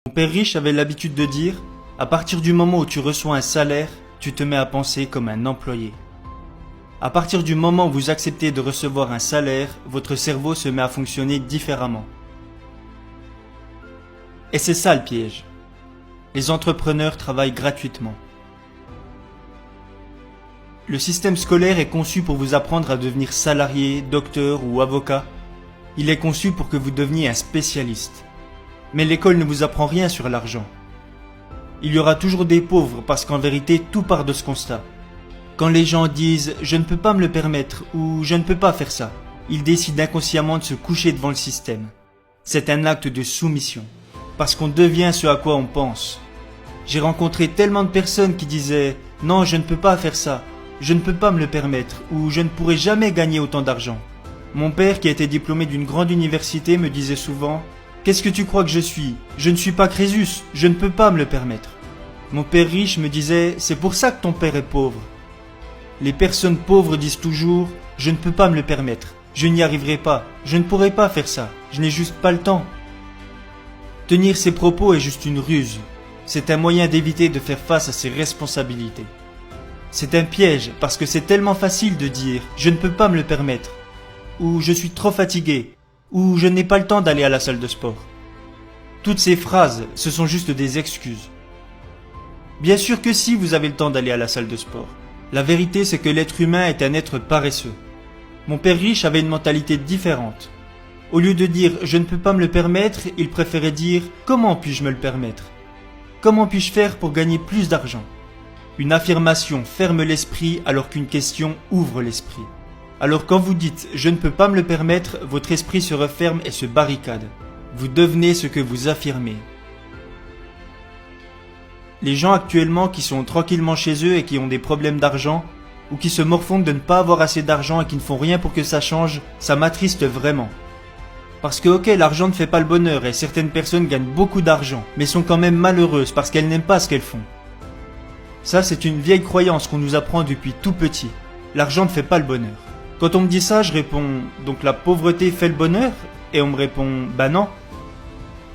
Mon père riche avait l'habitude de dire « À partir du moment où tu reçois un salaire, tu te mets à penser comme un employé. » À partir du moment où vous acceptez de recevoir un salaire, votre cerveau se met à fonctionner différemment. Et c'est ça le piège. Les entrepreneurs travaillent gratuitement. Le système scolaire est conçu pour vous apprendre à devenir salarié, docteur ou avocat. Il est conçu pour que vous deveniez un spécialiste. Mais l'école ne vous apprend rien sur l'argent. Il y aura toujours des pauvres parce qu'en vérité tout part de ce constat. Quand les gens disent « je ne peux pas me le permettre » ou « je ne peux pas faire ça », ils décident inconsciemment de se coucher devant le système. C'est un acte de soumission, parce qu'on devient ce à quoi on pense. J'ai rencontré tellement de personnes qui disaient « non, je ne peux pas faire ça, je ne peux pas me le permettre » ou « je ne pourrai jamais gagner autant d'argent ». Mon père, qui était diplômé d'une grande université, me disait souvent « qu'est-ce que tu crois que je suis ? Je ne suis pas Crésus, je ne peux pas me le permettre ». Mon père riche me disait « c'est pour ça que ton père est pauvre ». Les personnes pauvres disent toujours « je ne peux pas me le permettre, je n'y arriverai pas, je ne pourrai pas faire ça, je n'ai juste pas le temps ». Tenir ces propos est juste une ruse. C'est un moyen d'éviter de faire face à ses responsabilités. C'est un piège parce que c'est tellement facile de dire « je ne peux pas me le permettre » ou « je suis trop fatigué » ou « je n'ai pas le temps d'aller à la salle de sport ». Toutes ces phrases, ce sont juste des excuses. Bien sûr que si vous avez le temps d'aller à la salle de sport. La vérité, c'est que l'être humain est un être paresseux. Mon père riche avait une mentalité différente. Au lieu de dire « je ne peux pas me le permettre », il préférait dire « comment puis-je me le permettre ? Comment puis-je faire pour gagner plus d'argent ?» Une affirmation ferme l'esprit alors qu'une question ouvre l'esprit. Alors quand vous dites « je ne peux pas me le permettre », votre esprit se referme et se barricade. Vous devenez ce que vous affirmez. Les gens actuellement qui sont tranquillement chez eux et qui ont des problèmes d'argent, ou qui se morfondent de ne pas avoir assez d'argent et qui ne font rien pour que ça change, ça m'attriste vraiment. Parce que ok, l'argent ne fait pas le bonheur et certaines personnes gagnent beaucoup d'argent, mais sont quand même malheureuses parce qu'elles n'aiment pas ce qu'elles font. Ça, c'est une vieille croyance qu'on nous apprend depuis tout petit. L'argent ne fait pas le bonheur. Quand on me dit ça, je réponds « donc la pauvreté fait le bonheur ?» Et on me répond « bah non ».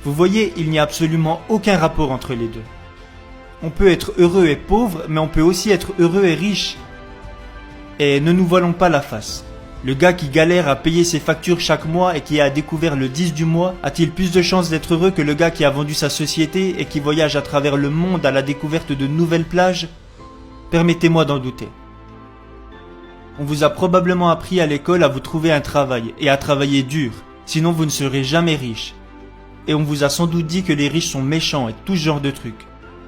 Vous voyez, il n'y a absolument aucun rapport entre les deux. On peut être heureux et pauvre, mais on peut aussi être heureux et riche. Et ne nous voilons pas la face. Le gars qui galère à payer ses factures chaque mois et qui a découvert le 10 du mois, a-t-il plus de chances d'être heureux que le gars qui a vendu sa société et qui voyage à travers le monde à la découverte de nouvelles plages ? Permettez-moi d'en douter. On vous a probablement appris à l'école à vous trouver un travail et à travailler dur, sinon vous ne serez jamais riche. Et on vous a sans doute dit que les riches sont méchants et tout ce genre de trucs.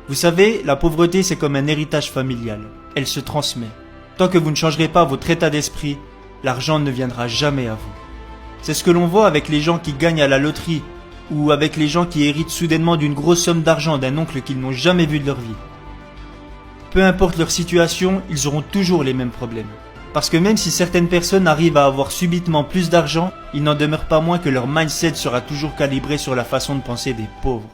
Vous savez, la pauvreté c'est comme un héritage familial, elle se transmet. Tant que vous ne changerez pas votre état d'esprit, l'argent ne viendra jamais à vous. C'est ce que l'on voit avec les gens qui gagnent à la loterie, ou avec les gens qui héritent soudainement d'une grosse somme d'argent d'un oncle qu'ils n'ont jamais vu de leur vie. Peu importe leur situation, ils auront toujours les mêmes problèmes. Parce que même si certaines personnes arrivent à avoir subitement plus d'argent, il n'en demeure pas moins que leur mindset sera toujours calibré sur la façon de penser des pauvres.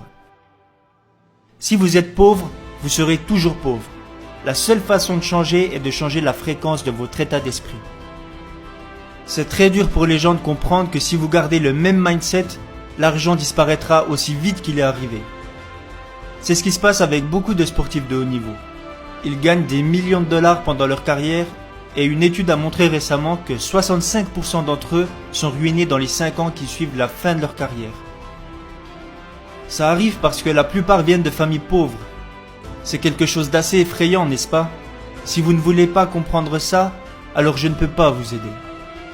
Si vous êtes pauvre, vous serez toujours pauvre. La seule façon de changer est de changer la fréquence de votre état d'esprit. C'est très dur pour les gens de comprendre que si vous gardez le même mindset, l'argent disparaîtra aussi vite qu'il est arrivé. C'est ce qui se passe avec beaucoup de sportifs de haut niveau. Ils gagnent des millions de dollars pendant leur carrière et une étude a montré récemment que 65% d'entre eux sont ruinés dans les 5 ans qui suivent la fin de leur carrière. Ça arrive parce que la plupart viennent de familles pauvres. C'est quelque chose d'assez effrayant, n'est-ce pas ? Si vous ne voulez pas comprendre ça, alors je ne peux pas vous aider.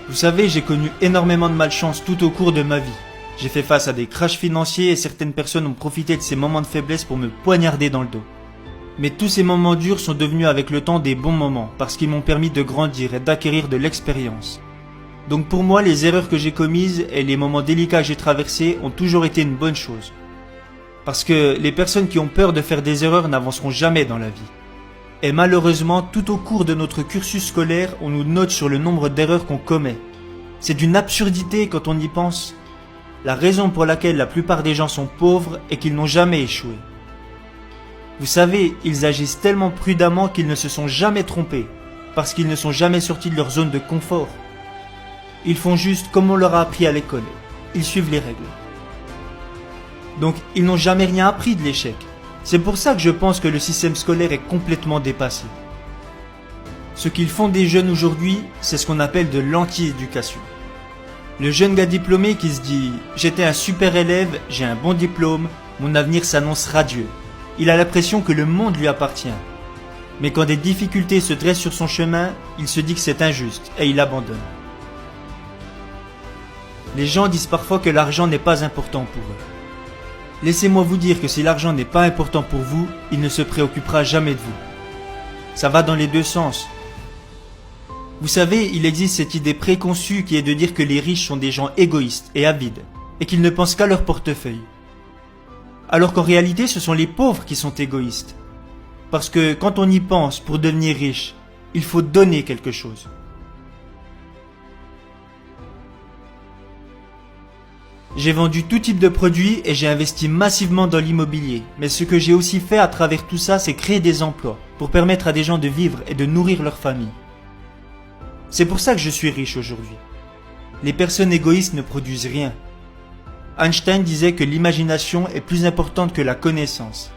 Vous savez, j'ai connu énormément de malchance tout au cours de ma vie. J'ai fait face à des crashs financiers et certaines personnes ont profité de ces moments de faiblesse pour me poignarder dans le dos. Mais tous ces moments durs sont devenus avec le temps des bons moments parce qu'ils m'ont permis de grandir et d'acquérir de l'expérience. Donc pour moi, les erreurs que j'ai commises et les moments délicats que j'ai traversés ont toujours été une bonne chose. Parce que les personnes qui ont peur de faire des erreurs n'avanceront jamais dans la vie. Et malheureusement, tout au cours de notre cursus scolaire, on nous note sur le nombre d'erreurs qu'on commet. C'est d'une absurdité quand on y pense. La raison pour laquelle la plupart des gens sont pauvres est qu'ils n'ont jamais échoué. Vous savez, ils agissent tellement prudemment qu'ils ne se sont jamais trompés, parce qu'ils ne sont jamais sortis de leur zone de confort. Ils font juste comme on leur a appris à l'école. Ils suivent les règles. Donc ils n'ont jamais rien appris de l'échec. C'est pour ça que je pense que le système scolaire est complètement dépassé. Ce qu'ils font des jeunes aujourd'hui, c'est ce qu'on appelle de l'anti-éducation. Le jeune gars diplômé qui se dit « J'étais un super élève, j'ai un bon diplôme, mon avenir s'annonce radieux ». Il a l'impression que le monde lui appartient. Mais quand des difficultés se dressent sur son chemin, il se dit que c'est injuste et il abandonne. Les gens disent parfois que l'argent n'est pas important pour eux. Laissez-moi vous dire que si l'argent n'est pas important pour vous, il ne se préoccupera jamais de vous. Ça va dans les deux sens. Vous savez, il existe cette idée préconçue qui est de dire que les riches sont des gens égoïstes et avides, et qu'ils ne pensent qu'à leur portefeuille. Alors qu'en réalité, ce sont les pauvres qui sont égoïstes. Parce que quand on y pense, pour devenir riche, il faut donner quelque chose. J'ai vendu tout type de produits et j'ai investi massivement dans l'immobilier. Mais ce que j'ai aussi fait à travers tout ça, c'est créer des emplois pour permettre à des gens de vivre et de nourrir leur famille. C'est pour ça que je suis riche aujourd'hui. Les personnes égoïstes ne produisent rien. Einstein disait que l'imagination est plus importante que la connaissance.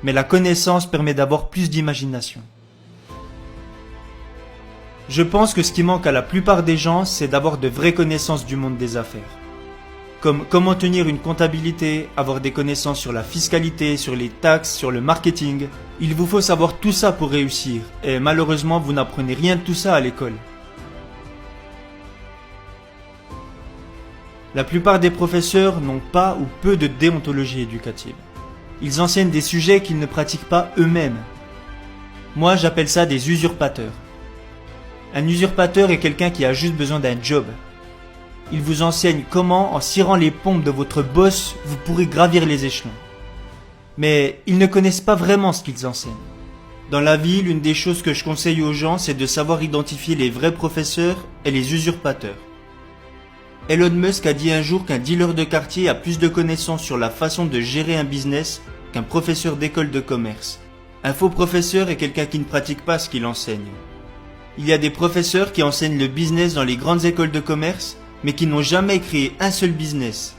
Mais la connaissance permet d'avoir plus d'imagination. Je pense que ce qui manque à la plupart des gens, c'est d'avoir de vraies connaissances du monde des affaires. Comme comment tenir une comptabilité, avoir des connaissances sur la fiscalité, sur les taxes, sur le marketing. Il vous faut savoir tout ça pour réussir, et malheureusement vous n'apprenez rien de tout ça à l'école. La plupart des professeurs n'ont pas ou peu de déontologie éducative. Ils enseignent des sujets qu'ils ne pratiquent pas eux-mêmes. Moi, j'appelle ça des usurpateurs. Un usurpateur est quelqu'un qui a juste besoin d'un job. Il vous enseigne comment, en cirant les pompes de votre boss, vous pourrez gravir les échelons. Mais ils ne connaissent pas vraiment ce qu'ils enseignent. Dans la vie, l'une des choses que je conseille aux gens, c'est de savoir identifier les vrais professeurs et les usurpateurs. Elon Musk a dit un jour qu'un dealer de quartier a plus de connaissances sur la façon de gérer un business qu'un professeur d'école de commerce. Un faux professeur est quelqu'un qui ne pratique pas ce qu'il enseigne. Il y a des professeurs qui enseignent le business dans les grandes écoles de commerce, mais qui n'ont jamais créé un seul business.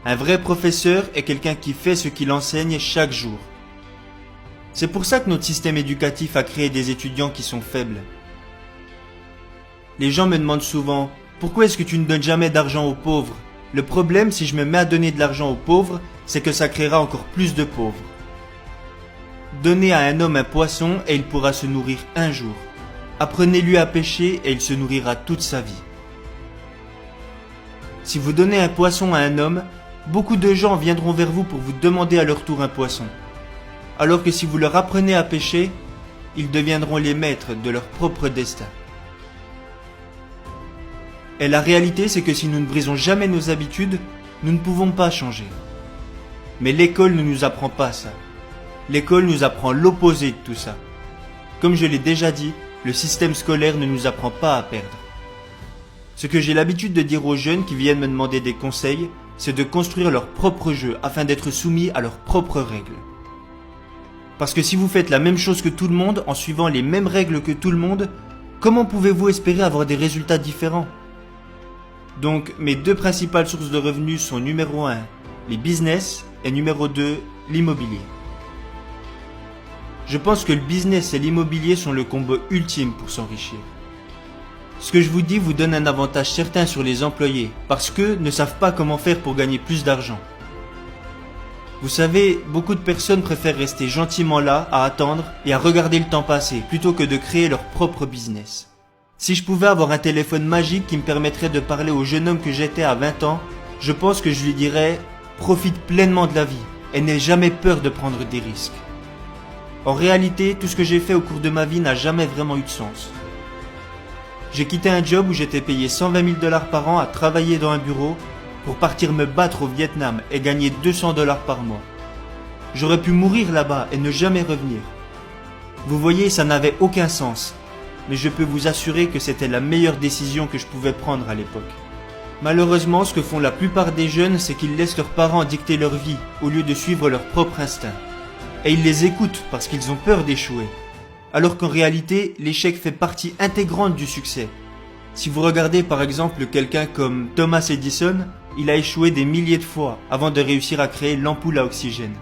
Un vrai professeur est quelqu'un qui fait ce qu'il enseigne chaque jour. C'est pour ça que notre système éducatif a créé des étudiants qui sont faibles. Les gens me demandent souvent « Pourquoi est-ce que tu ne donnes jamais d'argent aux pauvres ?» Le problème, si je me mets à donner de l'argent aux pauvres, c'est que ça créera encore plus de pauvres. Donnez à un homme un poisson et il pourra se nourrir un jour. Apprenez-lui à pêcher et il se nourrira toute sa vie. Si vous donnez un poisson à un homme, beaucoup de gens viendront vers vous pour vous demander à leur tour un poisson. Alors que si vous leur apprenez à pêcher, ils deviendront les maîtres de leur propre destin. Et la réalité, c'est que si nous ne brisons jamais nos habitudes, nous ne pouvons pas changer. Mais l'école ne nous apprend pas ça. L'école nous apprend l'opposé de tout ça. Comme je l'ai déjà dit, le système scolaire ne nous apprend pas à perdre. Ce que j'ai l'habitude de dire aux jeunes qui viennent me demander des conseils, c'est de construire leur propre jeu afin d'être soumis à leurs propres règles. Parce que si vous faites la même chose que tout le monde en suivant les mêmes règles que tout le monde, comment pouvez-vous espérer avoir des résultats différents ? Donc mes deux principales sources de revenus sont numéro 1, les business et numéro 2, l'immobilier. Je pense que le business et l'immobilier sont le combo ultime pour s'enrichir. Ce que je vous dis vous donne un avantage certain sur les employés, parce qu'eux ne savent pas comment faire pour gagner plus d'argent. Vous savez, beaucoup de personnes préfèrent rester gentiment là, à attendre et à regarder le temps passer, plutôt que de créer leur propre business. Si je pouvais avoir un téléphone magique qui me permettrait de parler au jeune homme que j'étais à 20 ans, je pense que je lui dirais « Profite pleinement de la vie et n'aie jamais peur de prendre des risques ». En réalité, tout ce que j'ai fait au cours de ma vie n'a jamais vraiment eu de sens. J'ai quitté un job où j'étais payé 120 000 $ par an à travailler dans un bureau pour partir me battre au Vietnam et gagner 200 $ par mois. J'aurais pu mourir là-bas et ne jamais revenir. Vous voyez, ça n'avait aucun sens. Mais je peux vous assurer que c'était la meilleure décision que je pouvais prendre à l'époque. Malheureusement, ce que font la plupart des jeunes, c'est qu'ils laissent leurs parents dicter leur vie au lieu de suivre leur propre instinct. Et ils les écoutent parce qu'ils ont peur d'échouer. Alors qu'en réalité, l'échec fait partie intégrante du succès. Si vous regardez par exemple quelqu'un comme Thomas Edison, il a échoué des milliers de fois avant de réussir à créer l'ampoule à oxygène.